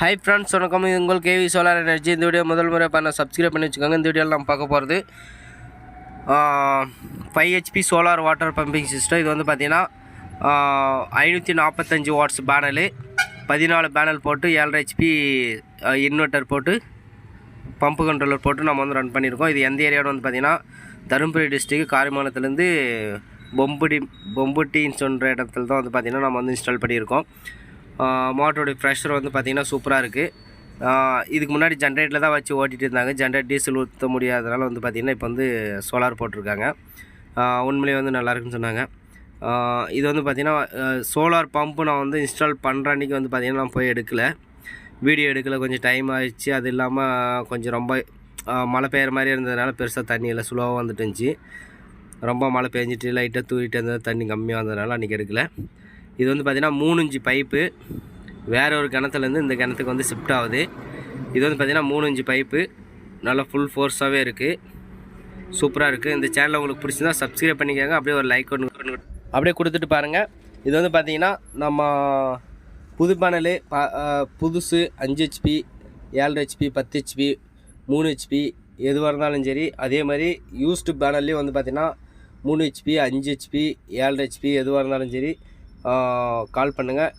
Hi friends, வணக்கம். இது உங்கள் கேவி சோலார் எனர்ஜி. இந்த வீடியோ முதல் முறை பண்ண சப்ஸ்கிரைப் பண்ணி வச்சுக்கோங்க. இந்த வீடியோவில் நம்ம பார்க்க போகிறது 5 HP solar water pumping system. இது வந்து பார்த்திங்கன்னா 545 வாட்ஸ் பேனலு, 14 பேனல் போட்டு 7.5 HP இன்வெர்ட்டர் போட்டு பம்பு கண்ட்ரோலர் போட்டு நம்ம வந்து ரன் பண்ணியிருக்கோம். இது எந்த ஏரியாவில் வந்து பார்த்திங்கன்னா தருமபுரி டிஸ்ட்ரிக்ட் காரியமானத்துலேருந்து பொம்புட்டின்னு சொல்கிற இடத்துல தான் வந்து பார்த்திங்கன்னா நம்ம வந்து இன்ஸ்டால் பண்ணியிருக்கோம். மோட்டருடைய ப்ரெஷர் வந்து பார்த்திங்கன்னா சூப்பராக இருக்குது. இதுக்கு முன்னாடி ஜென்ரேட்டரில் தான் வச்சு ஓட்டிகிட்டு இருந்தாங்க. ஜென்ரேட் டீசல் ஊற்ற முடியாதனால வந்து பார்த்திங்கன்னா இப்போ வந்து சோலார் போட்டிருக்காங்க. உண்மையிலே வந்து நல்லாயிருக்குன்னு சொன்னாங்க. இது வந்து பார்த்திங்கன்னா சோலார் பம்பு நான் வந்து இன்ஸ்டால் பண்ணுற அன்றைக்கி வந்து பார்த்திங்கன்னா நான் போய் வீடியோ எடுக்கலை. கொஞ்சம் டைம் ஆகிடுச்சு. அது இல்லாமல் கொஞ்சம் ரொம்ப மழை பெய்கிற மாதிரி இருந்ததுனால பெருசாக தண்ணி இல்லை, ஸ்லோவாக வந்துட்டு இருந்துச்சு. ரொம்ப மழை பெஞ்சிட்டு லைட்டாக தூக்கிட்டு இருந்தது, தண்ணி கம்மியாக வந்ததுனால அன்றைக்கி எடுக்கலை. இது வந்து பார்த்திங்கன்னா 3 இன்ச்சு பைப்பு வேறு ஒரு கிணத்துலேருந்து இந்த கிணத்துக்கு வந்து ஷிஃப்ட் ஆகுது. இது வந்து பார்த்திங்கன்னா 3 இன்ச்சு பைப்பு நல்லா ஃபுல் ஃபோர்ஸாகவே இருக்குது, சூப்பராக இருக்குது. இந்த சேனலை உங்களுக்கு பிடிச்சிருந்தா சப்ஸ்கிரைப் பண்ணிக்கோங்க. அப்படியே ஒரு லைக் அப்படியே கொடுத்துட்டு பாருங்கள். இது வந்து பார்த்திங்கன்னா நம்ம புது பேனலு புதுசு 5 HP 7 HP 10 HP 3 HP எதுவாக இருந்தாலும் சரி. அதே மாதிரி யூஸ்டு பேனல்லையும் வந்து பார்த்திங்கன்னா 3 HP 5 HP 7 HP எதுவாக இருந்தாலும் சரி கால் பண்ணுங்கள்.